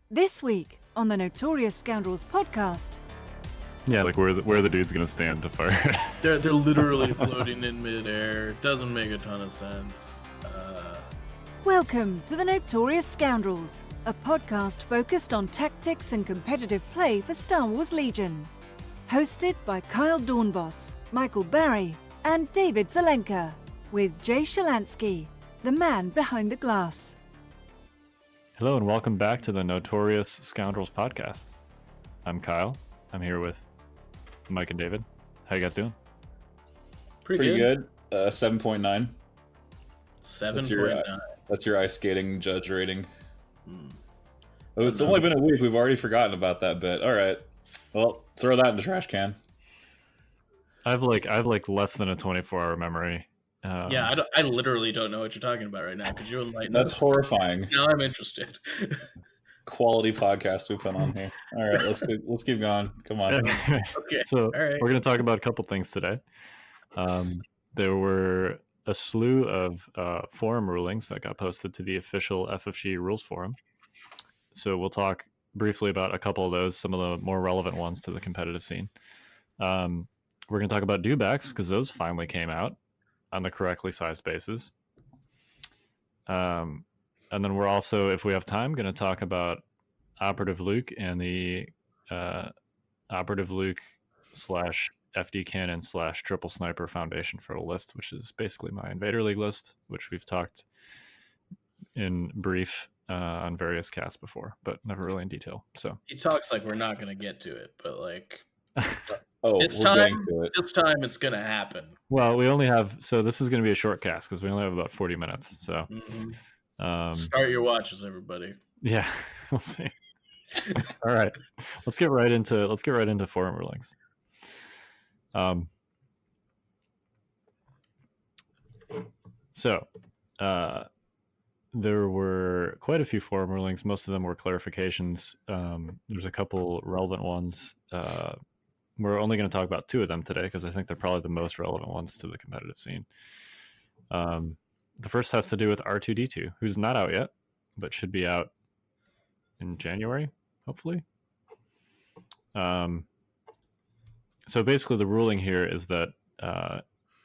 This week on the Notorious Scoundrels podcast. Yeah, like where the dude's gonna stand to fire. They're literally floating in midair. Doesn't make a ton of sense. Welcome to the Notorious Scoundrels, a podcast focused on tactics and competitive play for Star Wars Legion. Hosted by Kyle Dornbos, Michael Barry, and David Zelenka, with Jay Shalansky, the man behind the glass. Hello and welcome back to the Notorious Scoundrels podcast. I'm Kyle. I'm here with Mike and David. How you guys doing? Pretty good. 7.9. 7.9. That's your ice skating judge rating. Oh, it's only been a week. We've already forgotten about that bit. All right. Well, throw that in the trash can. I have like less than a 24-hour memory. I literally don't know what you're talking about right now. Could you enlighten That's us? horrifying. Now I'm interested. Quality podcast we put on here. All right, let's keep going. Come on. Okay. So All right. we're going to talk about a couple things today. There were a slew of forum rulings that got posted to the official FFG rules forum. So we'll talk briefly about a couple of those, some of the more relevant ones to the competitive scene. We're going to talk about dewbacks because those finally came out on the correctly sized bases. And then we're also, if we have time, going to talk about Operative Luke and the Operative Luke / FD Cannon / Triple Sniper Foundation for a list, which is basically my Invader League list, which we've talked in brief on various casts before, but never really in detail. So He talks like we're not going to get to it, but like This time it's going to happen. well, we only have, so this is going to be a short cast because we only have about 40 minutes. So Start your watches, everybody. yeah, we'll see. All right, let's get right into forum rulings. So there were quite a few forum rulings. Most of them were clarifications. There's a couple relevant ones. We're only going to talk about two of them today because I think they're probably the most relevant ones to the competitive scene. The first has to do with R2D2, who's not out yet, but should be out in January, hopefully. So basically the ruling here is that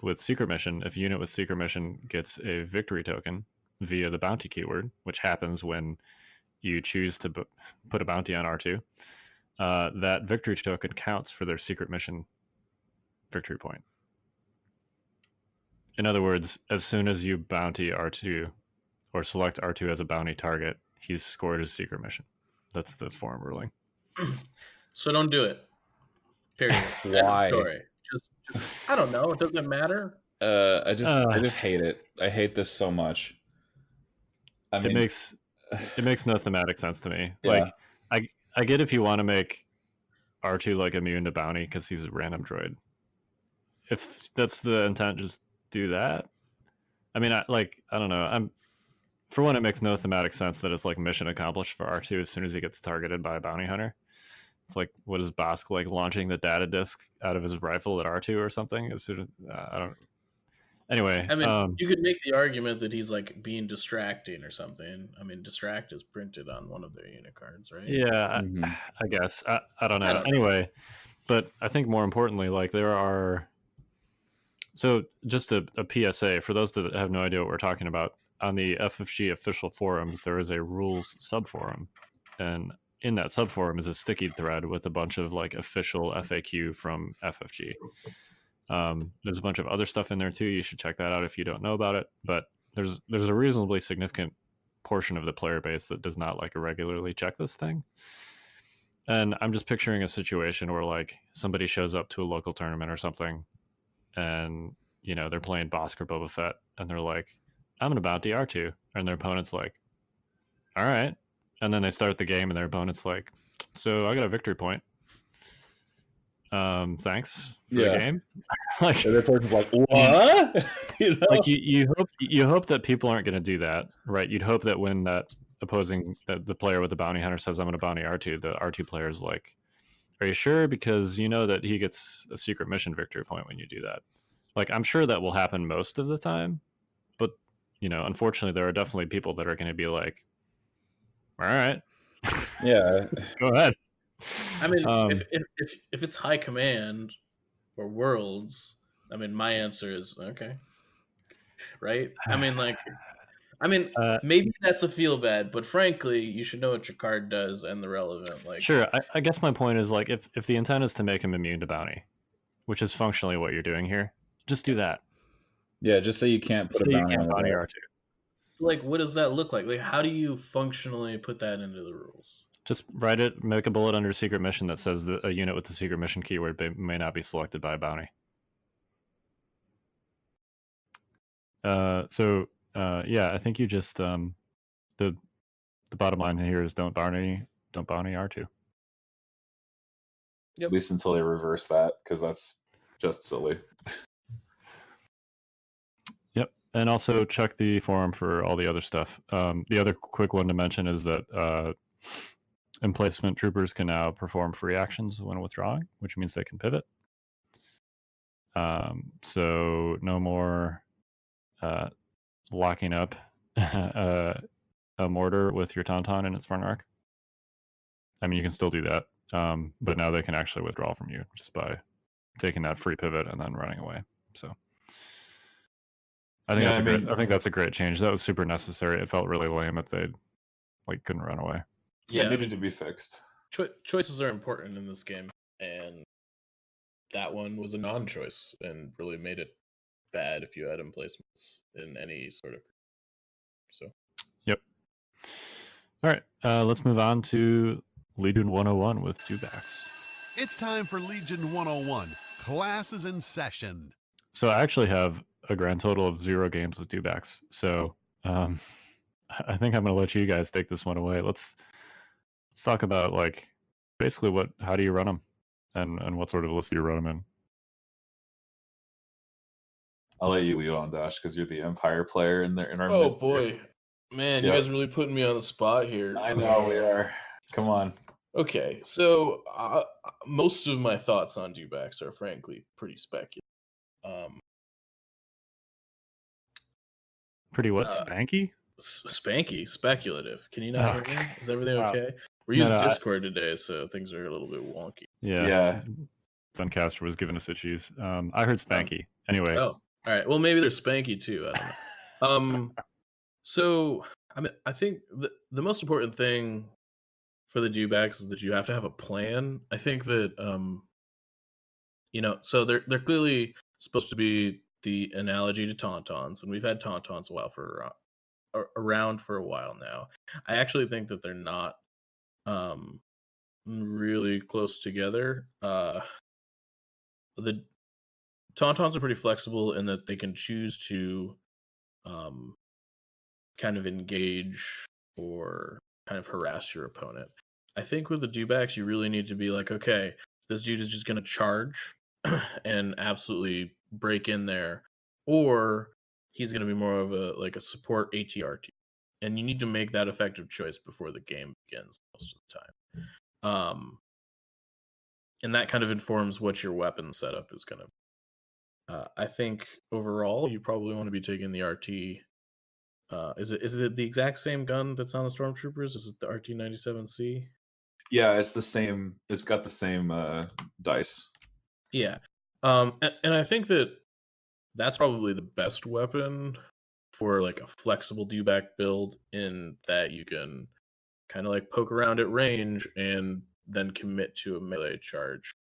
with Secret Mission, if a unit with Secret Mission gets a victory token via the bounty keyword, which happens when you choose to put a bounty on R2, that victory token counts for their Secret Mission victory point. In other words, as soon as you bounty R2 or select R2 as a bounty target, he's scored his Secret Mission. That's the forum ruling. So don't do it. Period. Why? Story. Just I don't know. It doesn't matter. I just hate it. I hate this so much. I mean, It makes no thematic sense to me. Yeah. Like, I get if you want to make R2 like immune to bounty because he's a random droid. If that's the intent, just do that. I mean, I don't know. For one, it makes no thematic sense that it's like mission accomplished for R2 as soon as he gets targeted by a bounty hunter. It's like, what is Bosk like launching the data disk out of his rifle at R2 or something? As soon as, I don't. Anyway, I mean, you could make the argument that he's like being distracting or something. I mean, distract is printed on one of their unit cards, right? Yeah, I guess. I don't know. Anyway, but I think more importantly, like there are. So just a PSA for those that have no idea what we're talking about. On the FFG official forums, there is a rules subforum, and in that subforum is a sticky thread with a bunch of like official FAQ from FFG. There's a bunch of other stuff in there too. You should check that out if you don't know about it. But there's a reasonably significant portion of the player base that does not like regularly check this thing. And I'm just picturing a situation where like somebody shows up to a local tournament or something, and you know they're playing Bosk or Boba Fett, and they're like, "I'm gonna bounty R2," and their opponent's like, "All right," and then they start the game, and their opponent's like, "So I got a victory point. Thanks for the game." Like, the person's like, what? You know? like you hope that people aren't going to do that, right? You'd hope that when that the player with the bounty hunter says, "I'm going to bounty R2," the R2 player is like, "Are you sure?" Because you know that he gets a secret mission victory point when you do that. Like, I'm sure that will happen most of the time, but you know, unfortunately, there are definitely people that are going to be like, "All right," Yeah. Go ahead. I mean, if it's high command or worlds, I mean, my answer is okay, right? I mean, maybe that's a feel bad, but frankly, you should know what your card does and the relevant. Like, sure. I guess my point is like if the intent is to make him immune to bounty, which is functionally what you're doing here, just do that. Yeah, just say you can't put Say a you bounty can't on bounty it. R2. like, what does that look like? Like, how do you functionally put that into the rules? Just write it, make a bullet under secret mission that says that a unit with the secret mission keyword may not be selected by a bounty. Yeah, I think you just the bottom line here is don't bounty R2. Yep. At least until they reverse that, because that's just silly. Yep, and also check the forum for all the other stuff. The other quick one to mention is that emplacement troopers can now perform free actions when withdrawing, which means they can pivot. So no more locking up a mortar with your tauntaun in its front arc. I mean, you can still do that, but now they can actually withdraw from you just by taking that free pivot and then running away. So I think that's a great change. That was super necessary. It felt really lame if they couldn't run away. Yeah, it needed to be fixed. Choices are important in this game, and that one was a non-choice and really made it bad if you had emplacements in any sort of. So. Yep. All right, let's move on to Legion 101 with dewbacks. It's time for Legion 101. Class is in session. So I actually have a grand total of 0 games with dewbacks. So I think I'm going to let you guys take this one away. Let's talk about basically how do you run them, and what sort of list do you run them in? I'll let you lead on, Dash, because you're the Empire player in our. Oh boy, man, you guys are really putting me on the spot here. I know we are. Come on. Okay, so most of my thoughts on dewbacks are frankly pretty speculative. Pretty what? Spanky? Spanky, speculative. Can you not hear me? Is everything okay? We're using Discord today, so things are a little bit wonky. Yeah. Suncaster was giving us issues. I heard Spanky. Anyway. Oh, all right. Well, maybe there's Spanky too. I don't know. So I think the most important thing for the dewbacks is that you have to have a plan. I think that so they're clearly supposed to be the analogy to tauntauns, and we've had tauntauns around for a while now. I actually think that they're not really close together. The tauntauns are pretty flexible in that they can choose to kind of engage or kind of harass your opponent. I think with the dewbacks, you really need to be like, okay, this dude is just going to charge and absolutely break in there, or he's going to be more of a support ATRT, and you need to make that effective choice before the game begins most of the time. And that kind of informs what your weapon setup is going to be. I think overall, you probably want to be taking the RT. Is it the exact same gun that's on the Stormtroopers? Is it the RT-97C? Yeah, it's the same. It's got the same dice. Yeah. And I think that's probably the best weapon for a flexible dewback build, in that you can kind of poke around at range and then commit to a melee charge.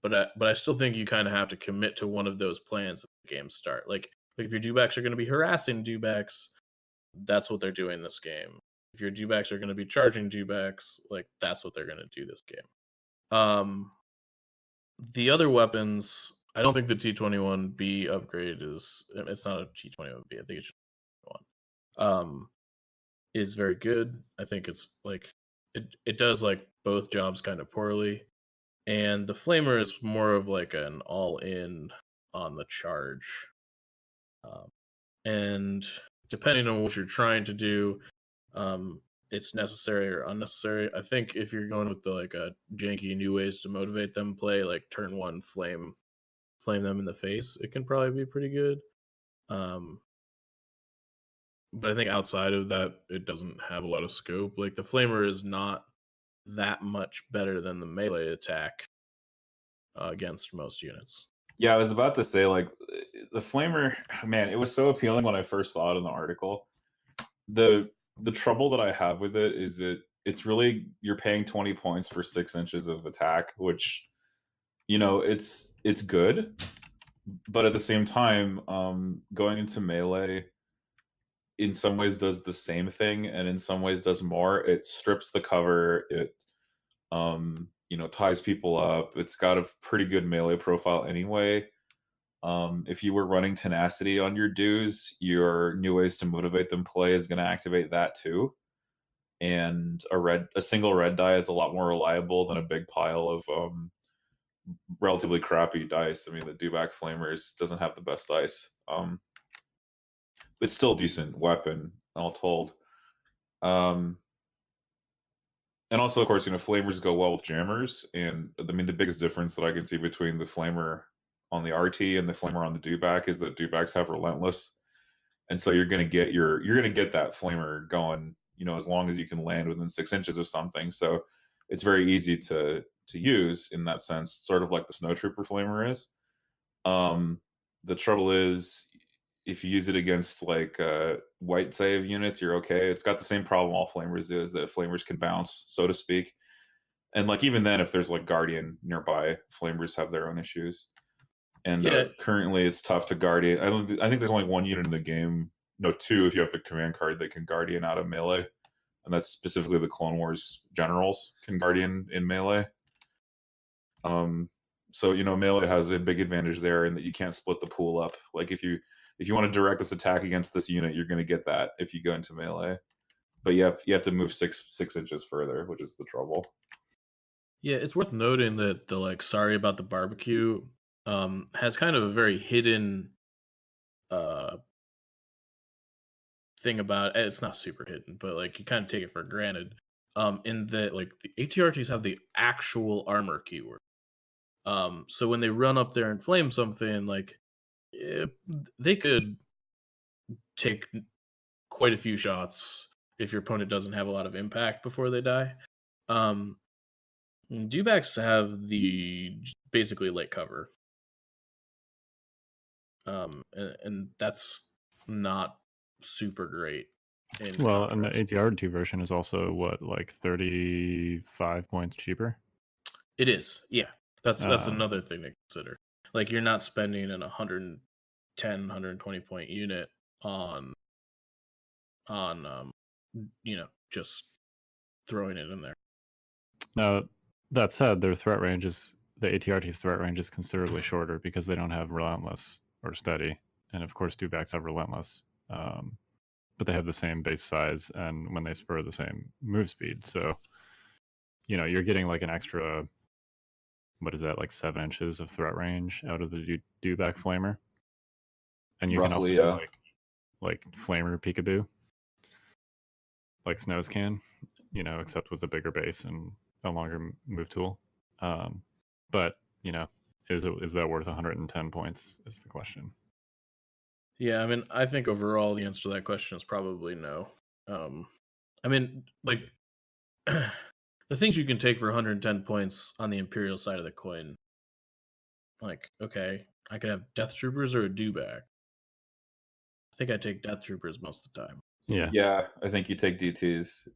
But I still think you kind of have to commit to one of those plans at the game start. Like if your dewbacks are going to be harassing dewbacks, that's what they're doing this game. If your dewbacks are going to be charging dewbacks, that's what they're going to do this game. The other weapons, I don't think the T-21B upgrade it's not a T-21B. I think it's one. Is very good. I think it's it does both jobs kind of poorly, and the flamer is more of an all-in on the charge. And depending on what you're trying to do, it's necessary or unnecessary. I think if you're going with a janky new ways to motivate them, play turn 1 flame them in the face, it can probably be pretty good. But I think outside of that, it doesn't have a lot of scope. Like the flamer is not that much better than the melee attack against most units. Yeah, I was about to say, like, the flamer, man, it was so appealing when I first saw it in the article. The trouble that I have with it is it's really, you're paying 20 points for 6 inches of attack, which, it's good, but at the same time, going into melee in some ways does the same thing, and in some ways does more. It strips the cover. It ties people up. It's got a pretty good melee profile anyway. If you were running tenacity on your dues, your new ways to motivate them play is going to activate that too. And a single red die is a lot more reliable than a big pile of relatively crappy dice. I mean, the Dewback Flamers doesn't have the best dice. It's still a decent weapon, all told. Um, and also, of course, flamers go well with jammers. And I mean, the biggest difference that I can see between the flamer on the RT and the flamer on the Dewback is that Dewbacks have relentless, and so you're gonna get that flamer going, as long as you can land within 6 inches of something. So it's very easy to use in that sense, sort of like the Snow Trooper flamer is. Um, the trouble is, if you use it against like white save units, you're okay. It's got the same problem all flamers do, is that flamers can bounce, so to speak. And like even then, if there's like Guardian nearby, flamers have their own issues. And Yeah, currently, it's tough to Guardian. I think there's only one unit in the game. No, two if you have the command card that can Guardian out of melee, and that's specifically the Clone Wars generals can Guardian in melee. So melee has a big advantage there in that you can't split the pool up. Like if you want to direct this attack against this unit, you're going to get that if you go into melee. But you have to move 6 inches further, which is the trouble. yeah, it's worth noting that the like sorry about the barbecue has kind of a very hidden uh thing about it. It's not super hidden, but like you kind of take it for granted. In that like the ATRTs have the actual armor keyword. So when they run up there and flame something, like they could take quite a few shots if your opponent doesn't have a lot of impact before they die. Dewbacks have the basically late cover, and that's not super great. Well, and the ATR2 version is also what, like 35 points cheaper? It is, yeah. That's another thing to consider. Like you're not spending an 110, 120 point unit on just throwing it in there. Now, that said, their threat range is the ATRT's threat range is considerably shorter because they don't have relentless or steady, and of course, Dewbacks have relentless. But they have the same base size, and when they spur, the same move speed. So, you're getting like an extra, what is that, like 7 inches of threat range out of the Dewback Flamer, and you Roughly, can also yeah. do like Flamer Peekaboo, like Snows can, except with a bigger base and a longer move tool. But is that worth 110 points? Is the question. Yeah, I mean, I think overall the answer to that question is probably no. I mean, like the things you can take for 110 points on the Imperial side of the coin, like, okay, I could have Death Troopers or a Dewback. I think I take Death Troopers most of the time. Yeah, I think you take DTs.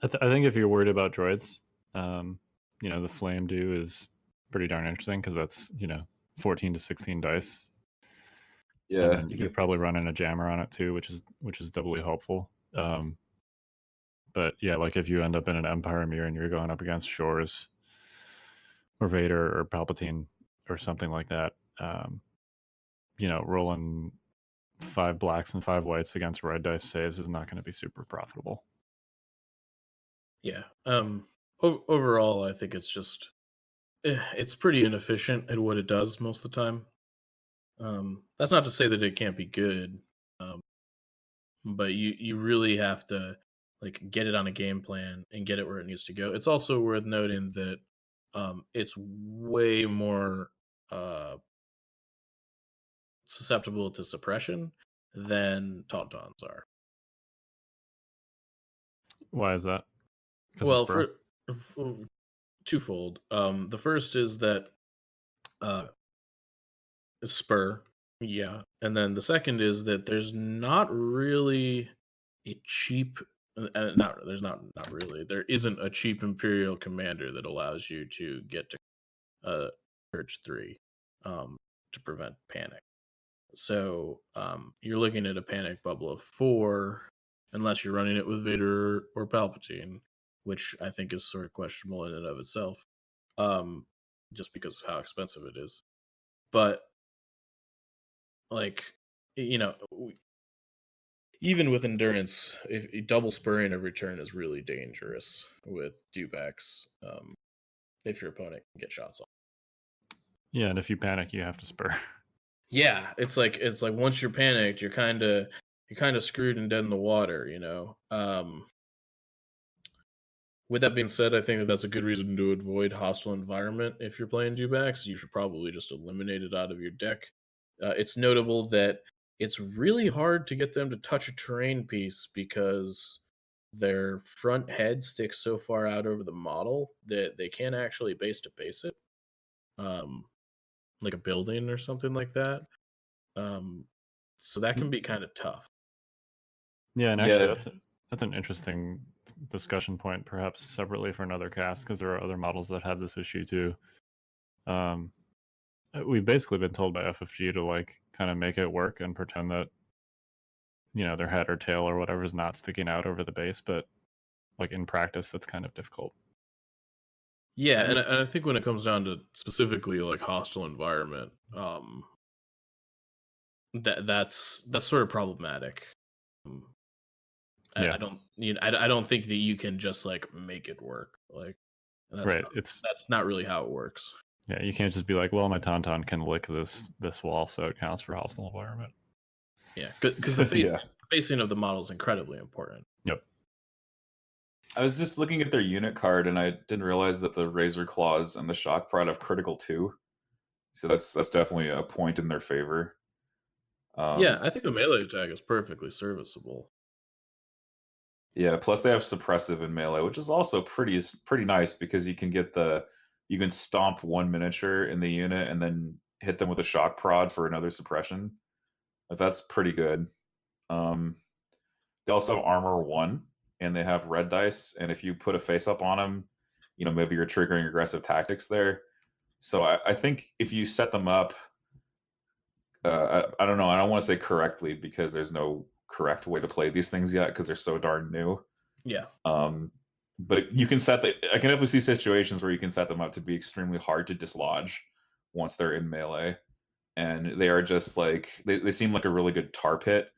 I think if you're worried about droids, the Flame Dew is pretty darn interesting because that's 14 to 16 dice. Yeah, and then you could probably run in a jammer on it too, which is doubly helpful. But yeah, like if you end up in an Empire mirror and you're going up against Shores or Vader or Palpatine or something like that, rolling 5 blacks and 5 whites against red dice saves is not going to be super profitable. Yeah. Overall, I think it's just it's pretty inefficient at what it does most of the time. That's not to say that it can't be good, but you really have to like get it on a game plan and get it where it needs to go. It's also worth noting that it's way more susceptible to suppression than Tauntauns are. Why is that? 'Cause Well, it's Spur? for twofold. The first is that uh, spur, yeah, and then the second is that there's not really a cheap. Not there's not really there isn't a cheap Imperial commander that allows you to get to Purge 3 to prevent panic. So you're looking at a panic bubble of 4, unless you're running it with Vader or Palpatine, which I think is sort of questionable in and of itself, um, just because of how expensive it is. But like, even with endurance, if double spurring a return is really dangerous with dewbacks. If your opponent can get shots off. Yeah, and if you panic, you have to Spur. Yeah, it's like once you're panicked, you're kind of screwed and dead in the water, With that being said, I think that that's a good reason to avoid hostile environment if you're playing dewbacks. You should probably just eliminate it out of your deck. It's notable that it's really hard to get them to touch a terrain piece because their front head sticks so far out over the model that they can't actually base to base it, um, like a building or something like that. So that can be kind of tough. Yeah, and actually, Yeah, that's an interesting discussion point, perhaps separately for another cast, because there are other models that have this issue too. We've basically been told by FFG to like kind of make it work and pretend that their head or tail or whatever is not sticking out over the base, but like in practice, that's kind of difficult. Yeah, and I think when it comes down to specifically like hostile environment, that's sort of problematic. Yeah. I don't I don't think that you can just like make it work. Like Right. that's not really how it works. Yeah, you can't just be like, well, my Tauntaun can lick this wall, so it counts for hostile environment. Yeah, because the Yeah. facing of the model is incredibly important. Yep. I was just looking at their unit card, and I didn't realize that the Razor Claws and the Shock Prod have critical too. So that's definitely a point in their favor. Yeah, I think the melee attack is perfectly serviceable. Yeah, plus they have suppressive in melee, which is also pretty nice because you can stomp one miniature in the unit and then hit them with a shock prod for another suppression. But that's pretty good. They also have armor 1 and they have red dice, and if you put a face up on them, maybe you're triggering aggressive tactics there. So I think if you set them up, I don't know, I don't want to say correctly because there's no correct way to play these things yet because they're so darn new. Yeah. But you can I can definitely see situations where you can set them up to be extremely hard to dislodge once they're in melee. And they are just like, they seem like a really good tar pit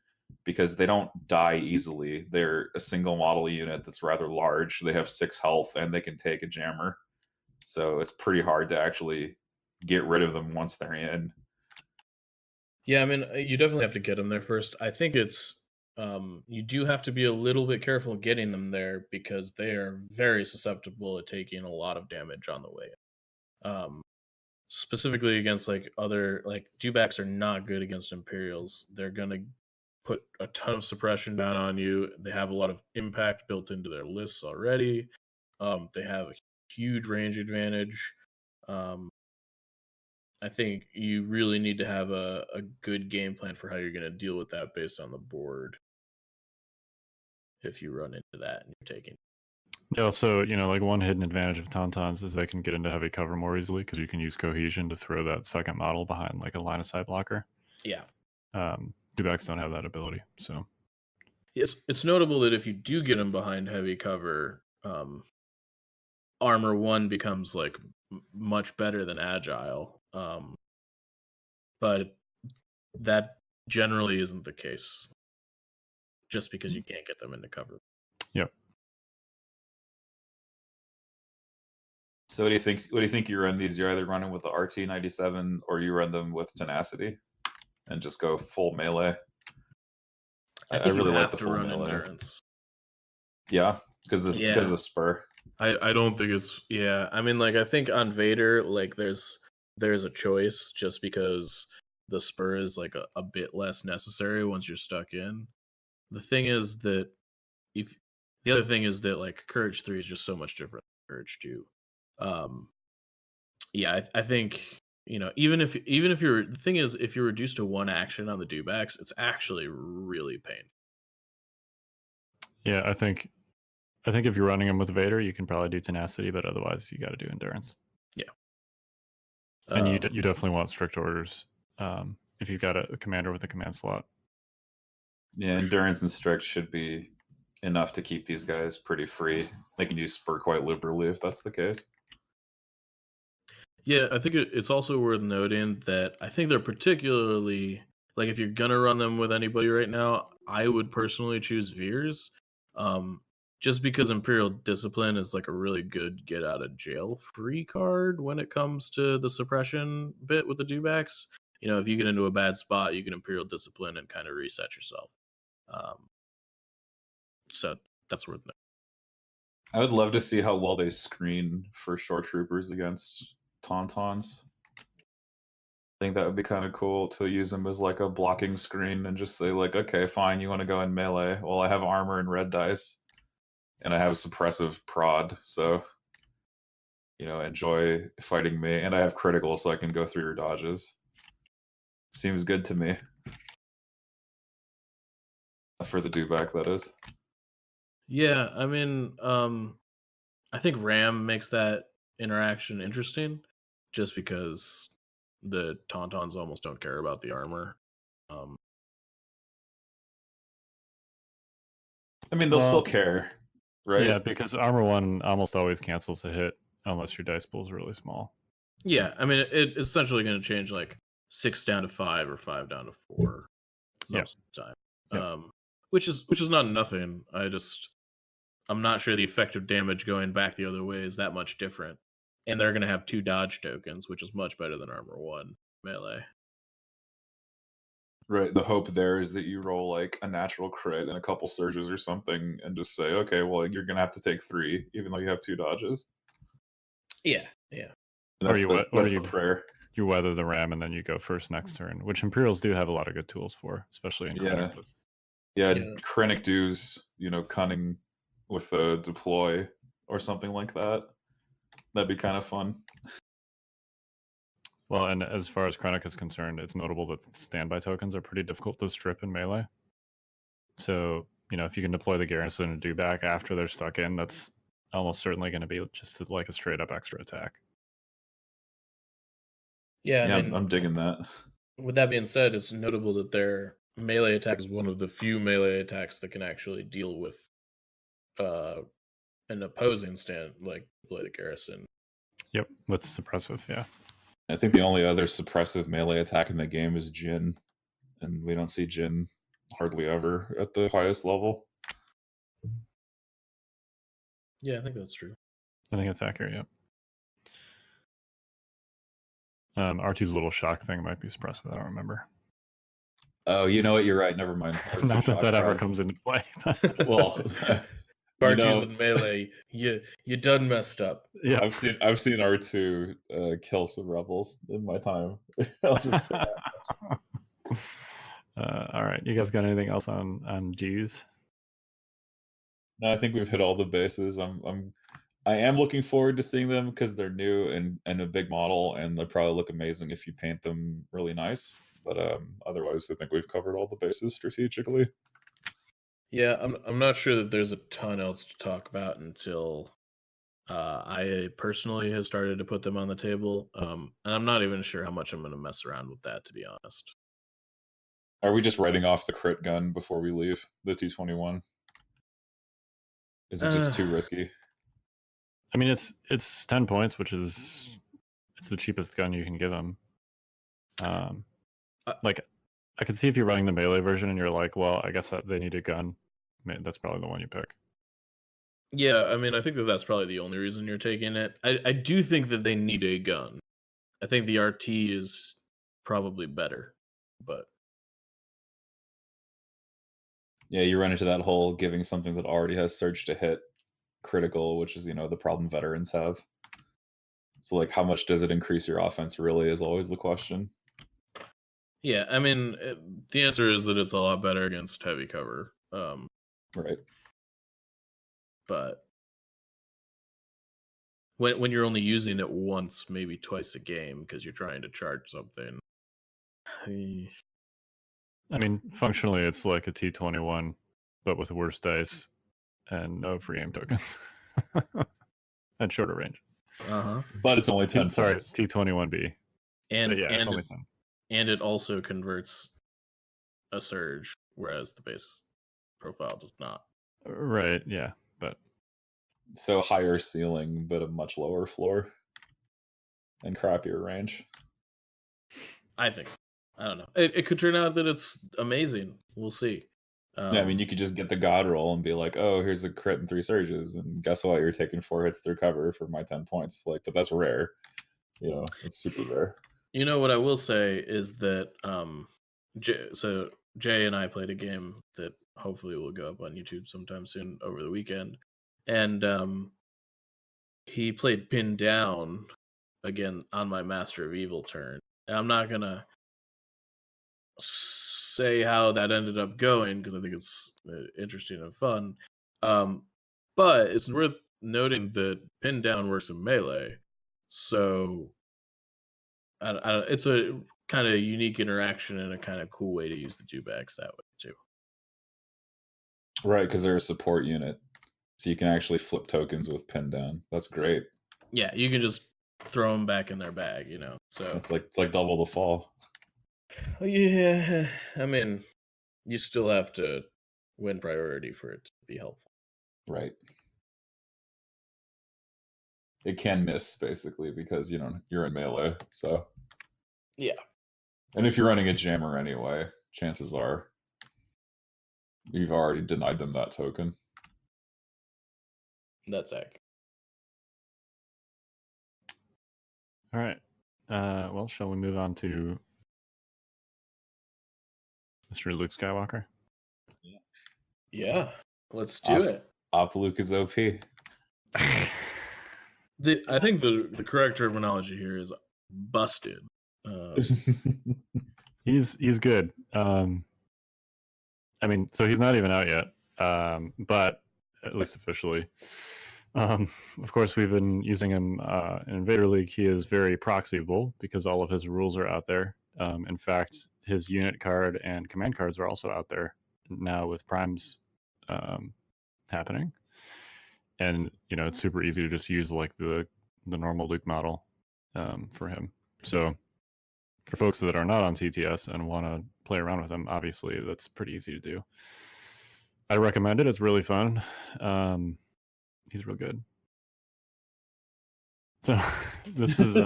because they don't die easily. They're a single model unit that's rather large. They have 6 health and they can take a jammer. So it's pretty hard to actually get rid of them once they're in. Yeah, I mean, you definitely have to get them there first. I think it's you do have to be a little bit careful getting them there because they are very susceptible at taking a lot of damage on the way. Specifically against like other like dewbacks are not good against Imperials. They're gonna put a ton of suppression down on you. They have a lot of impact built into their lists already. They have a huge range advantage. I think you really need to have a good game plan for how you're going to deal with that based on the board. If you run into that and you're taking. Yeah, so like one hidden advantage of Tauntauns is they can get into heavy cover more easily because you can use cohesion to throw that second model behind like a line of sight blocker. Yeah. Dewbacks don't have that ability, so it's notable that if you do get them behind heavy cover, armor 1 becomes like much better than agile. But that generally isn't the case just because you can't get them into cover. Yep. So what do you think you run these? You're either running with the RT97 or you run them with tenacity and just go full melee. I think really you like have the to full run melee. endurance. Yeah, because of spur. I don't think it's I mean, like I think on Vader, like there's a choice just because the spur is like a bit less necessary once you're stuck in. The thing is that if The other thing is that like Courage 3 is just so much different than Courage 2. Yeah, I think even if you're the thing is if you're reduced to one action on the dewbacks, it's actually really painful. Yeah, I think if you're running them with Vader, you can probably do tenacity, but otherwise you got to do endurance. Yeah, and you definitely want strict orders if you've got a commander with a command slot. Yeah, endurance and strict should be enough to keep these guys pretty free. They can use spur quite liberally if that's the case. Yeah, I think it's also worth noting that I think they're particularly like if you're gonna run them with anybody right now, I would personally choose Veers, just because Imperial Discipline is like a really good get out of jail free card when it comes to the suppression bit with the dewbacks. If you get into a bad spot, you can Imperial Discipline and kind of reset yourself. So that's worth noting. I would love to see how well they screen for short troopers against tauntauns. I think that would be kind of cool to use them as like a blocking screen and just say like, okay, fine, you want to go in melee? Well, I have armor and red dice, and I have suppressive prod, so enjoy fighting me, and I have critical, so I can go through your dodges. Seems good to me. For the dewback, that is. Yeah, I mean, I think Ram makes that interaction interesting, just because the Tauntauns almost don't care about the armor. I mean, they'll still care, right? Yeah, because armor 1 almost always cancels a hit unless your dice pool is really small. Yeah, I mean, it's essentially going to change like 6 down to 5 or 5 down to 4 most of the time. Yep. Which is not nothing. I'm not sure the effective damage going back the other way is that much different. And they're going to have 2 dodge tokens, which is much better than armor 1 melee. Right. The hope there is that you roll like a natural crit and a couple surges or something and just say, okay, well, you're going to have to take 3, even though you have 2 dodges. Yeah. That's the prayer. You weather the ram and then you go first next turn, which Imperials do have a lot of good tools for, especially in Krennic lists. Yeah, Krennic dues, cunning with a deploy or something like that. That'd be kind of fun. Well, and as far as Krennic is concerned, it's notable that standby tokens are pretty difficult to strip in melee. So, if you can deploy the garrison and do back after they're stuck in, that's almost certainly going to be just like a straight up extra attack. Yeah, I mean, I'm digging that. With that being said, it's notable that their melee attack is one of the few melee attacks that can actually deal with an opposing stand, like deploy the garrison. Yep, with suppressive, yeah. I think the only other suppressive melee attack in the game is Jin, and we don't see Jin hardly ever at the highest level. Yeah, I think that's true. I think it's accurate, yeah. R2's little shock thing might be suppressive, I don't remember. Oh, you know what? You're right. Never mind. Not that ever comes into play. Well, R2's in melee. You done messed up. Yeah, I've seen R2 kill some rebels in my time. I'll just say that. All right, you guys got anything else on G's? No, I think we've hit all the bases. I am looking forward to seeing them because they're new and a big model, and they probably look amazing if you paint them really nice. But otherwise, I think we've covered all the bases strategically. Yeah, I'm not sure that there's a ton else to talk about until I personally have started to put them on the table, and I'm not even sure how much I'm going to mess around with that, to be honest. Are we just writing off the crit gun before we leave the 221? Is it just too risky? I mean, it's 10 points, which is it's the cheapest gun you can give them. Like, I could see if you're running the melee version and you're like, well, I guess they need a gun. I mean, that's probably the one you pick. Yeah, I mean, I think that's probably the only reason you're taking it. I do think that they need a gun. I think the RT is probably better, but yeah, you run into that whole giving something that already has surge to hit critical, which is the problem veterans have. So like, how much does it increase your offense really is always the question. Yeah, I mean, the answer is that it's a lot better against heavy cover. Right. but when you're only using it once, maybe twice a game because you're trying to charge something. I mean, functionally, it's like a T21, but with worse dice and no free aim tokens and shorter range. But it's only 10 Sorry, points. T21B. And Yeah, it's only 10. And it also converts a surge, whereas the base profile does not. Right, yeah, but So higher ceiling, but a much lower floor and crappier range. I think so. I don't know. It could turn out that it's amazing. We'll see. Yeah, I mean, you could just get the god roll and be like, "Oh, here's a crit and 3 surges, and guess what? You're taking 4 hits through cover for my 10 points." Like, but that's rare. You know, it's super rare. You know what I will say is that so Jay and I played a game that hopefully will go up on YouTube sometime soon over the weekend, and he played Pin Down again on my Master of Evil turn. And I'm not gonna say how that ended up going because I think it's interesting and fun. But it's worth noting that Pin Down works in melee, so it's a kind of unique interaction and a kind of cool way to use the dewbacks that way too. Right, because they're a support unit, so you can actually flip tokens with Pin Down. That's great. Yeah, you can just throw them back in their bag, you know. So it's like double the fall. Yeah, I mean, you still have to win priority for it to be helpful. Right. It can miss basically because you're in melee. So yeah. And if you're running a jammer anyway, chances are you've already denied them that token. That's accurate. All right. Well, shall we move on to Mr. Luke Skywalker? Yeah, let's do it. Op Luke is OP. I think the correct terminology here is busted. He's good. I mean, so he's not even out yet, but at least officially. Of course, we've been using him in Invader League. He is very proxyable because all of his rules are out there. In fact, his unit card and command cards are also out there now with primes happening. And it's super easy to just use like the normal Luke model for him. So for folks that are not on TTS and want to play around with him, obviously that's pretty easy to do. I recommend it. It's really fun. He's real good. So this is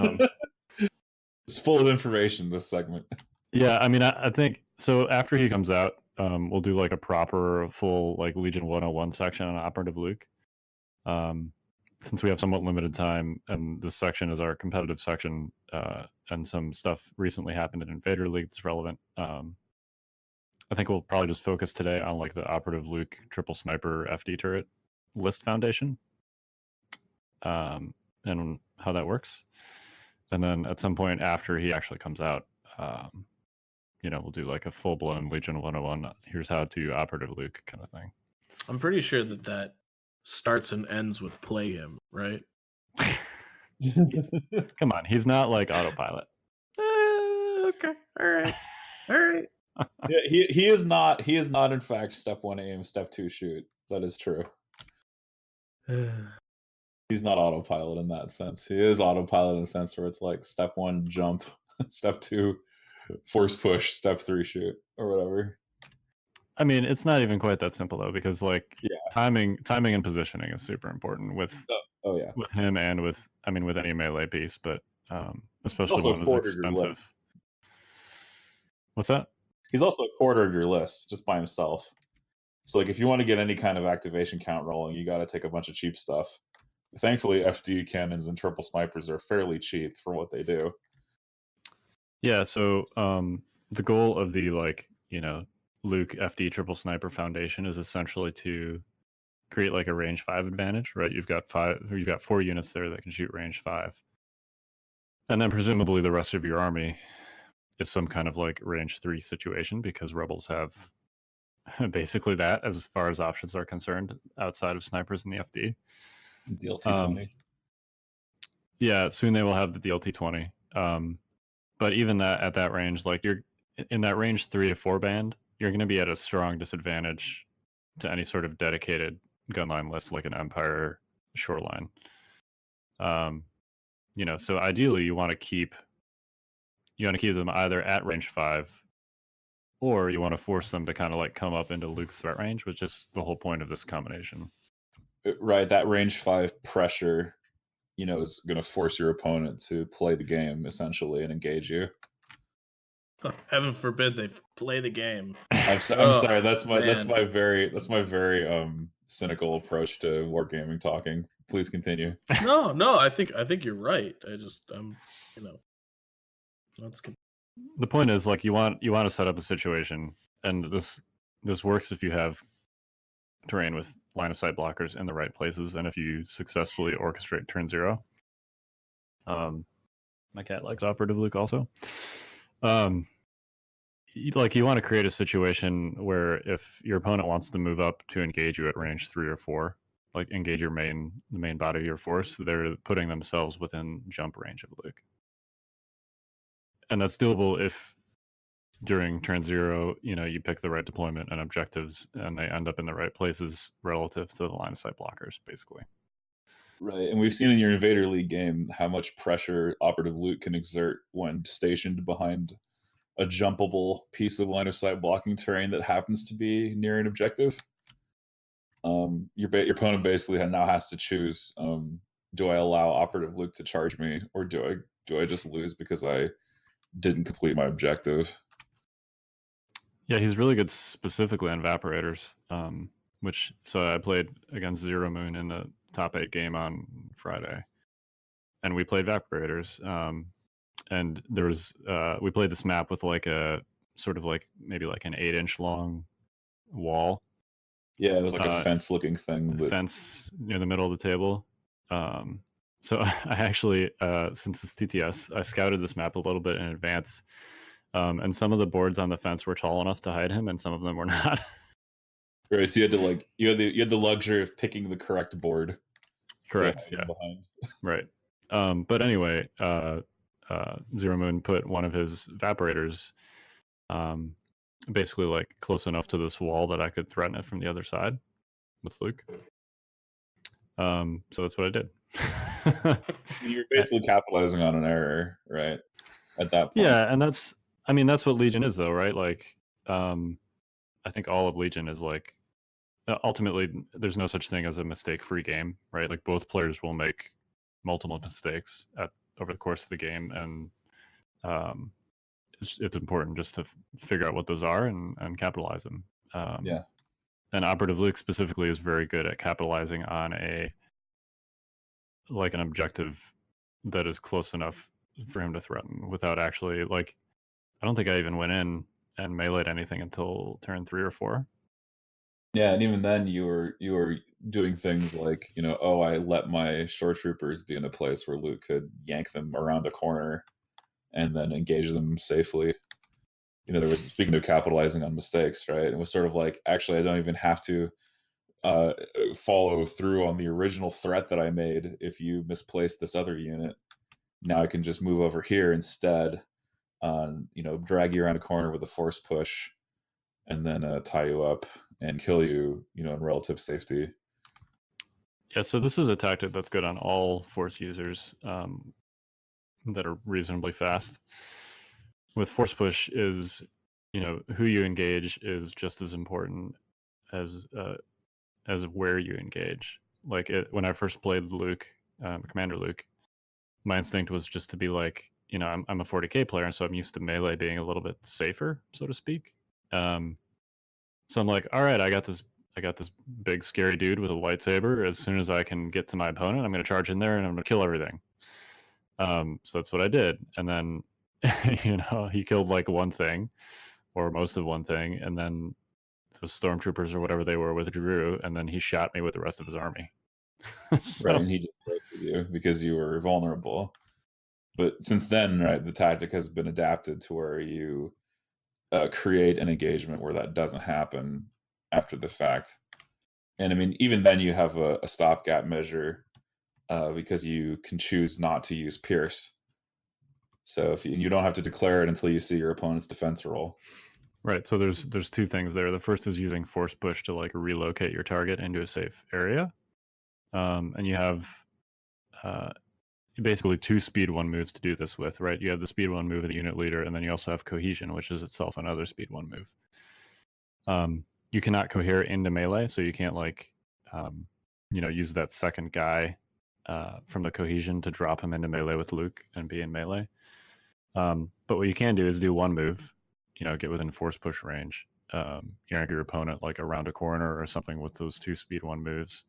it's full of information, this segment. Yeah, I mean, I think so. After he comes out, we'll do like a proper full like Legion 101 section on Operative Luke. Since we have somewhat limited time, and this section is our competitive section, and some stuff recently happened in Invader League that's relevant. I think we'll probably just focus today on like the Operative Luke triple sniper FD turret list foundation, and how that works. And then at some point after he actually comes out, we'll do like a full blown Legion 101. Here's how to Operative Luke kind of thing. I'm pretty sure that starts and ends with play him, right? Come on, he's not like autopilot. Okay, all right. Yeah, he is not in fact step 1 aim, step 2 shoot. That is true. He's not autopilot in that sense. He is autopilot in the sense where it's like step 1 jump, step 2 force push, step 3 shoot, or whatever. I mean, it's not even quite that simple though, because timing and positioning is super important with with him and with any melee piece, but especially one that's expensive. What's that? He's also a quarter of your list just by himself. So like if you want to get any kind of activation count rolling, you got to take a bunch of cheap stuff. Thankfully, FD cannons and triple snipers are fairly cheap for what they do. Yeah, so the goal of the Luke FD triple sniper foundation is essentially to create like a range 5 advantage, right? You've got 4 units there that can shoot range 5. And then presumably the rest of your army is some kind of like range 3 situation because rebels have basically that as far as options are concerned outside of snipers and the FD. DLT-20. Yeah, soon they will have the DLT-20. But even that at that range, like you're in that range 3 to 4 band, you're going to be at a strong disadvantage to any sort of dedicated gunline list like an Empire Shoreline. So ideally you want to keep them either at range 5, or you want to force them to kind of like come up into Luke's threat range, which is the whole point of this combination. Right, that range 5 pressure, is going to force your opponent to play the game essentially and engage you. Heaven forbid they play the game. I'm sorry. That's my very cynical approach to wargaming talking. Please continue. No. I think you're right. That's good. The point is, like, you want to set up a situation, and this works if you have terrain with line of sight blockers in the right places, and if you successfully orchestrate turn 0. My cat likes operative Luke also. You want to create a situation where if your opponent wants to move up to engage you at range 3 or 4, like engage the main body of your force, they're putting themselves within jump range of Luke. And that's doable if during turn 0, you pick the right deployment and objectives, and they end up in the right places relative to the line of sight blockers, basically. Right, and we've seen in your Invader League game how much pressure operative Luke can exert when stationed behind a jumpable piece of line of sight blocking terrain that happens to be near an objective. Your opponent basically now has to choose: do I allow operative Luke to charge me, or do I just lose because I didn't complete my objective? Yeah, he's really good specifically on Evaporators. So I played against Zero Moon in the top 8 game on Friday, and we played Evaporators. And there was we played this map with like a sort of like maybe like an 8-inch long wall. Yeah, it was like a fence looking thing. Fence near the middle of the table. So I actually, since it's TTS, I scouted this map a little bit in advance. And some of the boards on the fence were tall enough to hide him, and some of them were not. Right, so you had to you had the luxury of picking the correct board. Correct. Yeah. Behind. Right. But anyway, Zero Moon put one of his Evaporators, basically like close enough to this wall that I could threaten it from the other side with Luke. So that's what I did. You're basically capitalizing on an error, right? At that point. Yeah, and that's what Legion is, though, right? Like, I think all of Legion is like, ultimately, there's no such thing as a mistake-free game, right? Like, both players will make multiple mistakes over the course of the game, and it's important just to figure out what those are and capitalize them. Yeah. And Operative Luke specifically is very good at capitalizing on an objective that is close enough for him to threaten without actually, like, I don't think I even went in and meleeed anything until turn 3 or 4. Yeah, and even then you were doing things like, I let my shore troopers be in a place where Luke could yank them around a corner and then engage them safely. There was, speaking of capitalizing on mistakes, right? It was sort of like, actually, I don't even have to follow through on the original threat that I made if you misplaced this other unit. Now I can just move over here instead, drag you around a corner with a force push, and then tie you up and kill you, in relative safety. Yeah, so this is a tactic that's good on all force users that are reasonably fast. With force push is, who you engage is just as important as where you engage. Like when I first played Luke, Commander Luke, my instinct was just to be like, I'm a 40k player, and so I'm used to melee being a little bit safer, so to speak. So I'm like, all right, I got this big scary dude with a lightsaber. As soon as I can get to my opponent, I'm going to charge in there and I'm going to kill everything. So that's what I did. And then, he killed like one thing or most of one thing. And then the stormtroopers or whatever they were withdrew. And then he shot me with the rest of his army. Right. And he just roasted you because you were vulnerable. But since then, right, the tactic has been adapted to where you create an engagement where that doesn't happen. after the fact. And I mean, even then you have a stopgap measure because you can choose not to use Pierce. So if you don't have to declare it until you see your opponent's defense roll. Right. So there's two things there. The first is using force push to like relocate your target into a safe area, and you have basically 2 speed 1 moves to do this with. Right. You have the speed 1 move of the unit leader, and then you also have cohesion, which is itself another speed 1 move. You cannot cohere into melee, so you can't like use that second guy from the cohesion to drop him into melee with Luke and be in melee. But what you can do is do 1 move, get within force push range, yank your opponent like around a corner or something with those 2 speed 1 moves,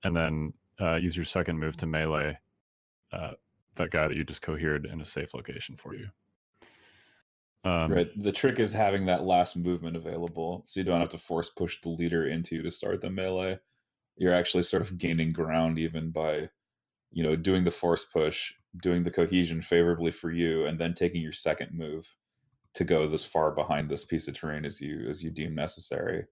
and then use your second move to melee that guy that you just cohered in a safe location for you. Right. The trick is having that last movement available, so you don't have to force push the leader into you to start the melee. You're actually sort of gaining ground even by, doing the force push, doing the cohesion favorably for you, and then taking your second move to go this far behind this piece of terrain as you deem necessary.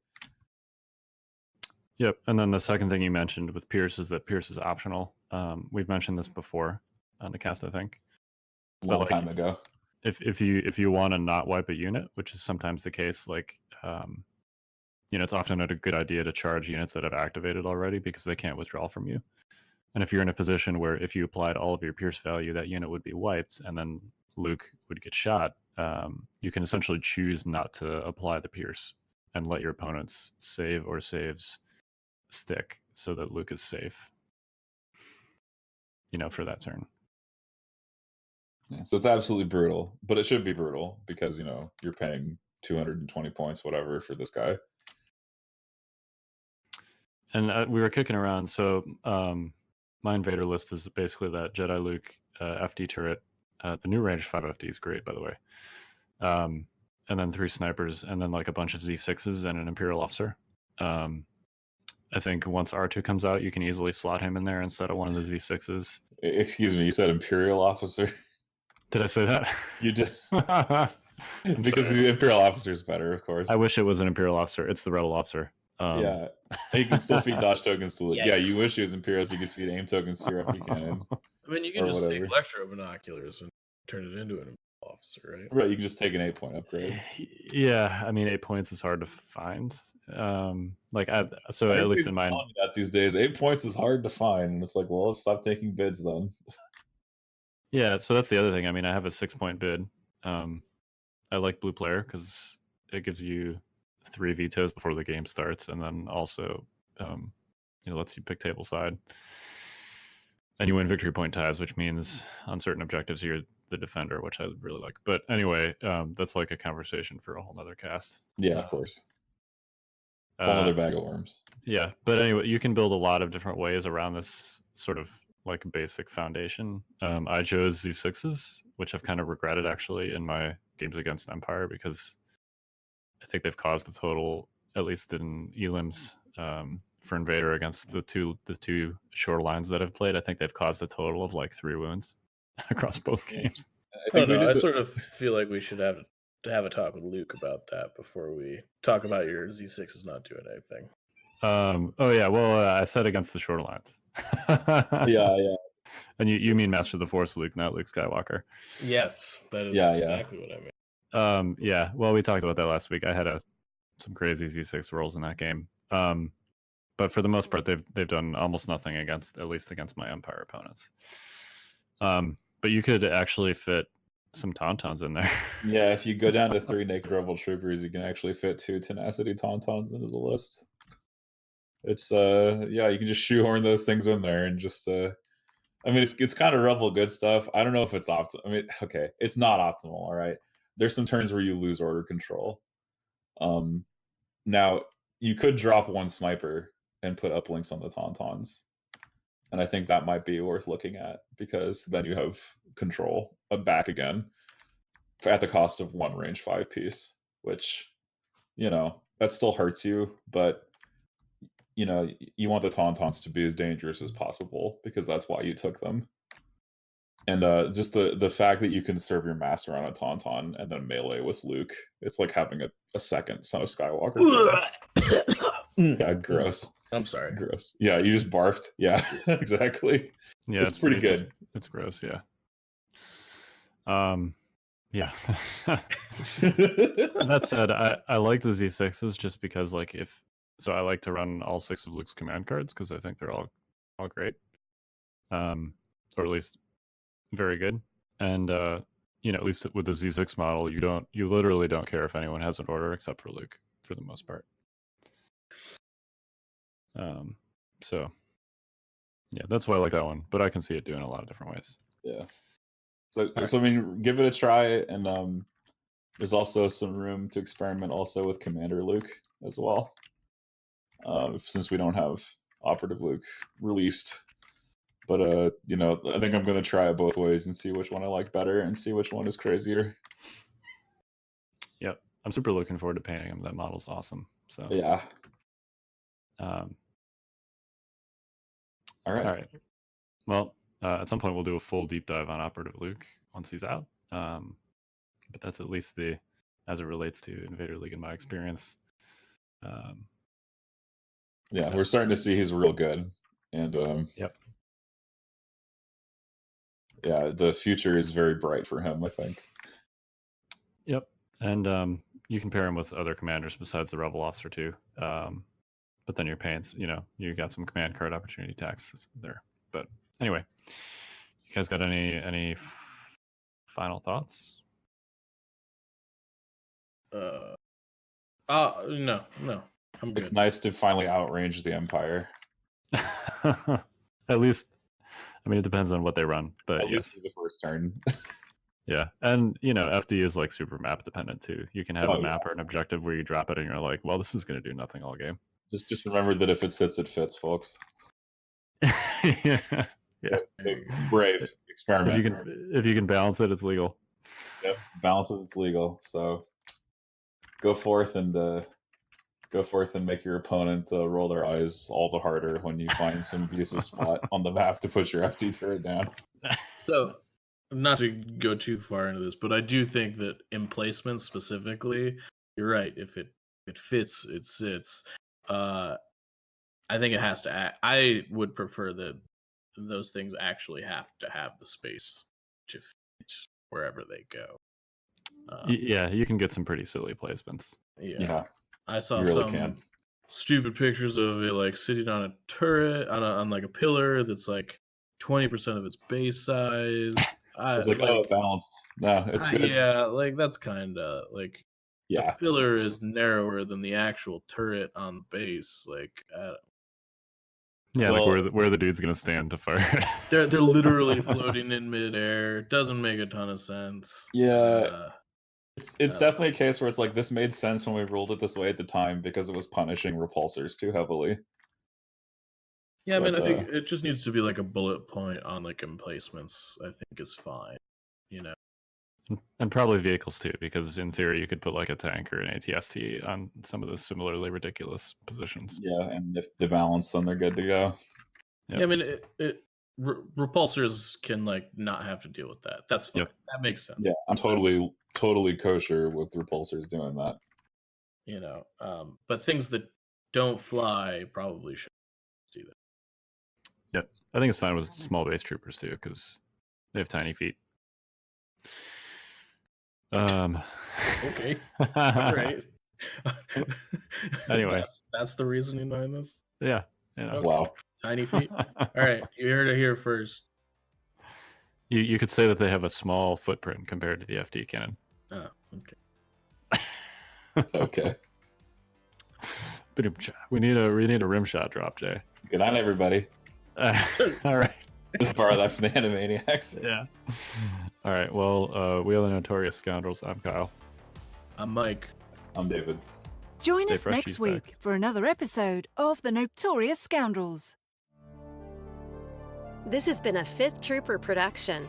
Yep. And then the second thing you mentioned with Pierce is that Pierce is optional. We've mentioned this before on the cast, I think. Long time ago. If you want to not wipe a unit, which is sometimes the case, like it's often a good idea to charge units that have activated already because they can't withdraw from you. And if you're in a position where if you applied all of your Pierce value, that unit would be wiped, and then Luke would get shot, you can essentially choose not to apply the Pierce and let your opponent's save or saves stick so that Luke is safe, for that turn. Yeah, so it's absolutely brutal, but it should be brutal because, you're paying 220 points, whatever, for this guy. And we were kicking around, so my invader list is basically that Jedi Luke FD turret. The new range 5 FD is great, by the way. And then 3 snipers, and then like a bunch of Z6s and an Imperial officer. I think once R2 comes out, you can easily slot him in there instead of one of the Z6s. Excuse me, you said Imperial officer? Did I say that? You did. Because the Imperial officer is better, of course. I wish it was an Imperial officer. It's the Rebel officer. Yeah. You can still feed dodge tokens to Luke. Yeah, you wish it was Imperial so you could feed aim tokens to your FD cannon. I mean, you can just take electro binoculars and turn it into an officer, right? Right, you can just take an 8-point upgrade. Yeah, I mean, 8 points is hard to find. At least in mine, these days, 8 points is hard to find, and it's like, well, let's stop taking bids then. Yeah, so that's the other thing. I mean, I have a 6-point bid. I like blue player because it gives you 3 vetoes before the game starts, and then also, lets you pick table side, and you win victory point ties, which means on certain objectives you're the defender, which I really like. But anyway, that's like a conversation for a whole nother cast. Yeah, of course. Whole other bag of worms. Yeah, but anyway, you can build a lot of different ways around this sort of like basic foundation. I chose Z6s, which I've kind of regretted actually in my games against Empire because I think they've caused the total, at least in elims for Invader against the two shorelines that I've played. I think they've caused a total of like 3 wounds across both games. I sort of feel like we should have a talk with Luke about that before we talk about your Z6s not doing anything. Oh yeah, well I said against the shorelines. Yeah. And you mean Master of the Force Luke, not Luke Skywalker. Yes, that is exactly what I mean. Yeah, well, we talked about that last week. I had some crazy Z6 rolls in that game. But for the most part, they've done almost nothing at least against my Empire opponents. But you could actually fit some Tauntauns in there. Yeah, if you go down to 3 Naked Rebel Troopers, you can actually fit 2 Tenacity Tauntauns into the list. It's you can just shoehorn those things in there and just I mean, it's kind of Rebel good stuff. I don't know if it's optimal. I mean, okay, it's not optimal. All right, there's some turns where you lose order control. Now you could drop 1 sniper and put uplinks on the Tauntauns, and I think that might be worth looking at because then you have control back again at the cost of 1 range 5 piece, which that still hurts you, but you want the Tauntauns to be as dangerous as possible because that's why you took them. And just the fact that you can serve your master on a Tauntaun and then melee with Luke, it's like having a second Son of Skywalker. Yeah, gross. I'm sorry. Gross. Yeah, you just barfed. Yeah, exactly. Yeah, it's pretty good. It's gross. Yeah. Yeah. That said, I like the Z6s just because like I like to run all 6 of Luke's command cards because I think they're all great, or at least very good. And at least with the Z6 model, you literally don't care if anyone has an order except for Luke for the most part. So yeah, that's why I like that one, but I can see it doing a lot of different ways. Yeah. So I mean, give it a try, and there's also some room to experiment also with Commander Luke as well. Since we don't have Operative Luke released. But I think I'm gonna try it both ways and see which one I like better and see which one is crazier. Yep. I'm super looking forward to painting him. That model's awesome. So yeah. All right. Well, at some point we'll do a full deep dive on Operative Luke once he's out. But that's at least as it relates to Invader League in my experience. Yeah, we're starting to see he's real good, and yep. Yeah, the future is very bright for him, I think. Yep, and you can pair him with other commanders besides the Rebel Officer too. But then you're paying, you got some command card opportunity tax there. But anyway, you guys got any final thoughts? No. I'm good. It's nice to finally outrange the Empire. At least, I mean, it depends on what they run, but at yes, least the first turn. Yeah, and FD is like super map dependent too. You can have a map or an objective where you drop it and you're like, well, this is going to do nothing all game. Just remember that if it sits, it fits, folks. Yeah. Brave experiment. If you can balance it, it's legal. Yep, balances, it's legal. So go forth and make your opponent roll their eyes all the harder when you find some abusive spot on the map to put your FD turret down. So, not to go too far into this, but I do think that in placement specifically, you're right. If it fits, it sits. I think it has to act. I would prefer that those things actually have to have the space to fit wherever they go. Yeah, you can get some pretty silly placements. Yeah. I saw some stupid pictures of it like sitting on a turret on like a pillar that's like 20% of its base size. It's like balanced. No, it's good. Yeah, like that's kind of like the pillar is narrower than the actual turret on the base. Like, like where the dude's gonna stand to fire. they're literally floating in midair. Doesn't make a ton of sense. Yeah. It's definitely a case where it's like this made sense when we ruled it this way at the time because it was punishing repulsors too heavily. Yeah, I think it just needs to be like a bullet point on like emplacements. I think is fine, And probably vehicles too, because in theory you could put like a tank or an ATST on some of the similarly ridiculous positions. Yeah, and if they balance, then they're good to go. Yep. Yeah, I mean, repulsors can like not have to deal with that. That's fine. Yep. That makes sense. Yeah, I'm totally kosher with repulsors doing that. But things that don't fly probably should do that. Yep, I think it's fine with small base troopers too, because they have tiny feet. Okay. All right. Anyway, that's the reasoning behind this. Yeah. Okay. Wow. Tiny feet. All right, you heard it here first. You could say that they have a small footprint compared to the FD cannon. Oh, okay. Okay. We need a rim shot drop, Jay. Good night, everybody. All right. Just borrow that from the Animaniacs. Yeah. All right. Well, we are the Notorious Scoundrels. I'm Kyle. I'm Mike. I'm David. Join us next week for another episode of the Notorious Scoundrels. This has been a 5th Trooper production.